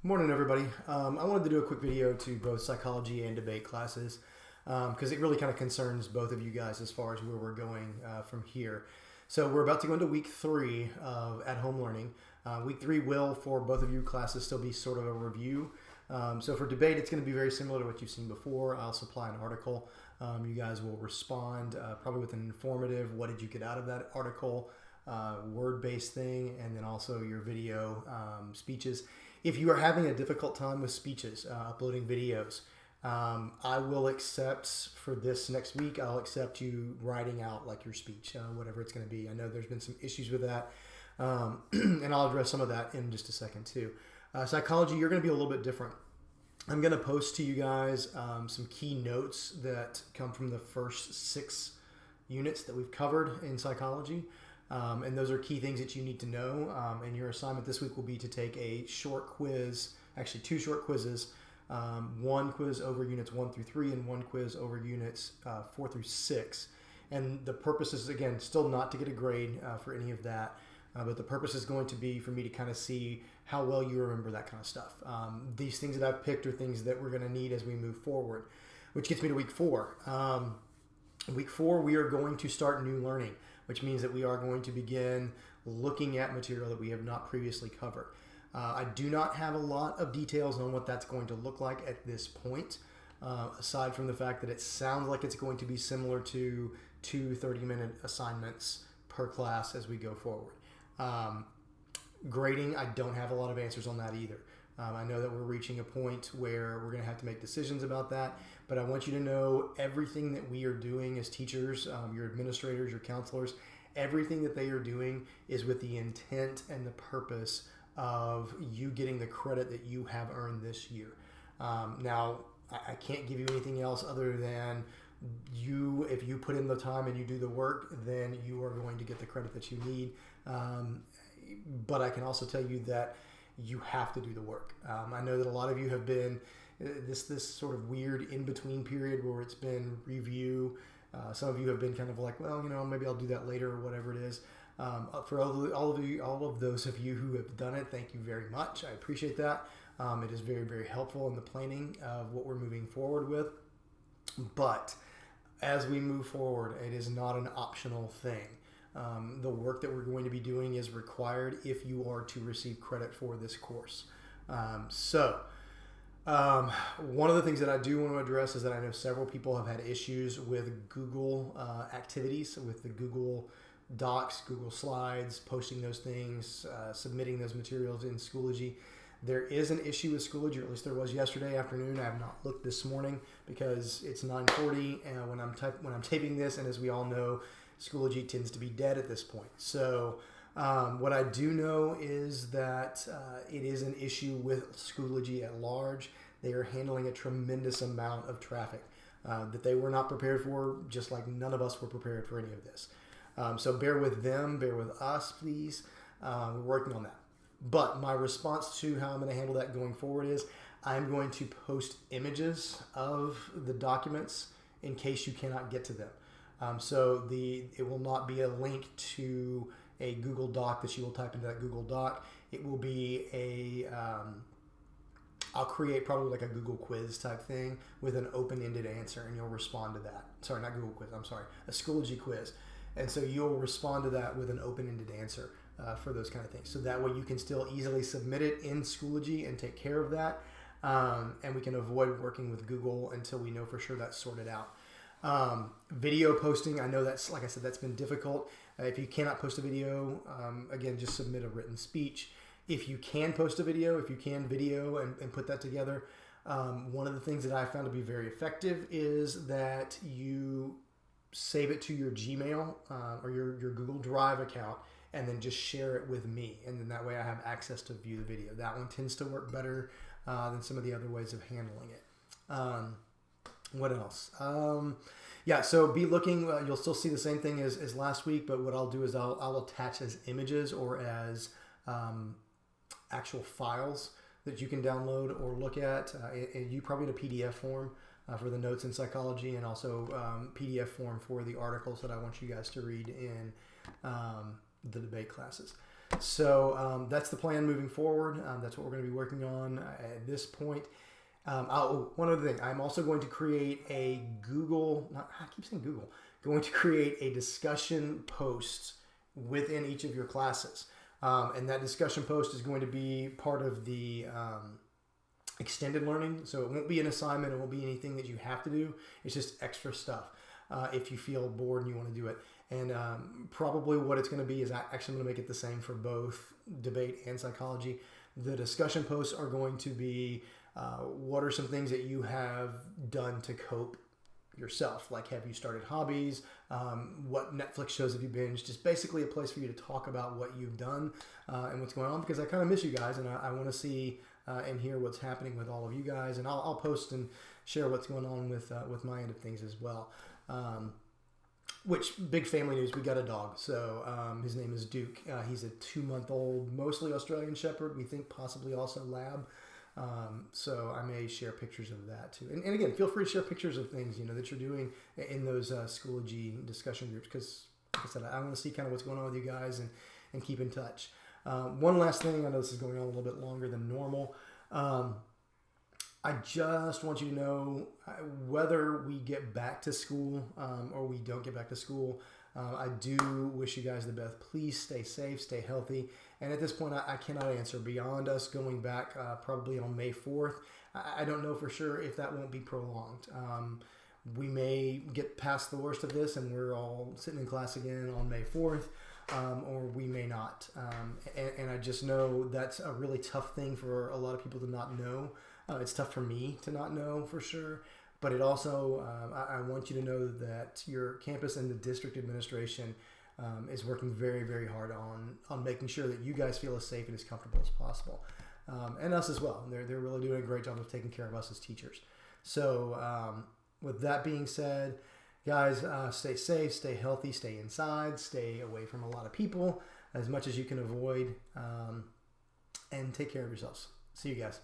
Morning, everybody. I wanted to do a quick video to both psychology and debate classes because it really kind of concerns both of you guys as far as where we're going from here. So we're about to go into week 3 of at-home learning. Week 3 will, for both of you classes, still be sort of a review. So for debate, it's going to be very similar to what you've seen before. I'll supply an article. You guys will respond probably with an informative, what did you get out of that article, word-based thing, and then also your video speeches. If you are having a difficult time with speeches, uploading videos, I will accept for this next week, I'll accept you writing out like your speech, whatever it's going to be. I know there's been some issues with that, and I'll address some of that in just a second too. Psychology, you're going to be a little bit different. I'm going to post to you guys some key notes that come from the first 6 units that we've covered in psychology. And those are key things that you need to know. And your assignment this week will be to take a short quiz, actually 2 short quizzes, 1 quiz over units 1 through 3 and 1 quiz over units 4 through 6. And the purpose is, again, still not to get a grade for any of that, but the purpose is going to be for me to kind of see how well you remember that kind of stuff. These things that I've picked are things that we're going to need as we move forward, which gets me to week 4. Week 4, we are going to start new learning, which means that we are going to begin looking at material that we have not previously covered. I do not have a lot of details on what that's going to look like at this point, aside from the fact that it sounds like it's going to be similar to 2 30-minute assignments per class as we go forward. Grading, I don't have a lot of answers on that either. I know that we're reaching a point where we're going to have to make decisions about that, but I want you to know everything that we are doing as teachers, your administrators, your counselors, everything that they are doing is with the intent and the purpose of you getting the credit that you have earned this year. Now, I can't give you anything else other than if you put in the time and you do the work, then you are going to get the credit that you need. But I can also tell you that you have to do the work. I know that a lot of you have been this sort of weird in-between period where it's been review. Some of you have been kind of like, well, maybe I'll do that later or whatever it is. For all of those of you who have done it, thank you very much. I appreciate that. It is very, very helpful in the planning of what we're moving forward with. But as we move forward, it is not an optional thing. The work that we're going to be doing is required if you are to receive credit for this course. One of the things that I do want to address is that I know several people have had issues with Google activities, with the Google Docs, Google Slides, posting those things, submitting those materials in Schoology. There is an issue with Schoology, or at least there was yesterday afternoon. I have not looked this morning because it's 9:40 and when I'm taping this, and as we all know, Schoology tends to be dead at this point. So what I do know is that it is an issue with Schoology at large. They are handling a tremendous amount of traffic that they were not prepared for, just like none of us were prepared for any of this. So bear with them, bear with us, please. We're working on that. But my response to how I'm going to handle that going forward is I'm going to post images of the documents in case you cannot get to them. So it will not be a link to a Google Doc that you will type into that Google Doc. It will be I'll create probably like a Google quiz type thing with an open-ended answer, and you'll respond to that. Sorry, not Google quiz, I'm sorry, a Schoology quiz. And so you'll respond to that with an open-ended answer for those kind of things. So that way you can still easily submit it in Schoology and take care of that. And we can avoid working with Google until we know for sure that's sorted out. Video posting, I know that's, like I said, that's been difficult. If you cannot post a video, again, just submit a written speech. If you can post a video, if you can video and put that together, one of the things that I found to be very effective is that you save it to your Gmail or your Google Drive account and then just share it with me. And then that way I have access to view the video. That one tends to work better than some of the other ways of handling it. What else? Yeah, so be looking. You'll still see the same thing as last week, but what I'll do is I'll attach as images or as actual files that you can download or look at. You probably in a PDF form for the notes in psychology, and also PDF form for the articles that I want you guys to read in the debate classes. That's the plan moving forward. That's what we're going to be working on at this point. One other thing, I'm also going to create a going to create a discussion post within each of your classes. And that discussion post is going to be part of the extended learning. So it won't be an assignment. It won't be anything that you have to do. It's just extra stuff if you feel bored and you want to do it. And probably what it's going to be is actually going to make it the same for both debate and psychology. The discussion posts are going to be what are some things that you have done to cope yourself? Like, have you started hobbies? What Netflix shows have you binged? Just basically a place for you to talk about what you've done and what's going on, because I kind of miss you guys, and I want to see and hear what's happening with all of you guys. And I'll post and share what's going on with my end of things as well. Which, big family news, we got a dog. So his name is Duke. He's a 2-month-old, mostly Australian Shepherd. We think possibly also Lab. So I may share pictures of that too. And again, feel free to share pictures of things, that you're doing in those Schoology discussion groups, because like I said, I want to see kind of what's going on with you guys and keep in touch. One last thing, I know this is going on a little bit longer than normal. I just want you to know whether we get back to school or we don't get back to school. I do wish you guys the best. Please stay safe, stay healthy. And at this point, I cannot answer beyond us going back probably on May 4th. I don't know for sure if that won't be prolonged. We may get past the worst of this and we're all sitting in class again on May 4th, or we may not. And I just know that's a really tough thing for a lot of people to not know. It's tough for me to not know for sure. But it also, I want you to know that your campus and the district administration is working very, very hard on making sure that you guys feel as safe and as comfortable as possible. And us as well. They're really doing a great job of taking care of us as teachers. So with that being said, guys, stay safe, stay healthy, stay inside, stay away from a lot of people as much as you can avoid, and take care of yourselves. See you guys.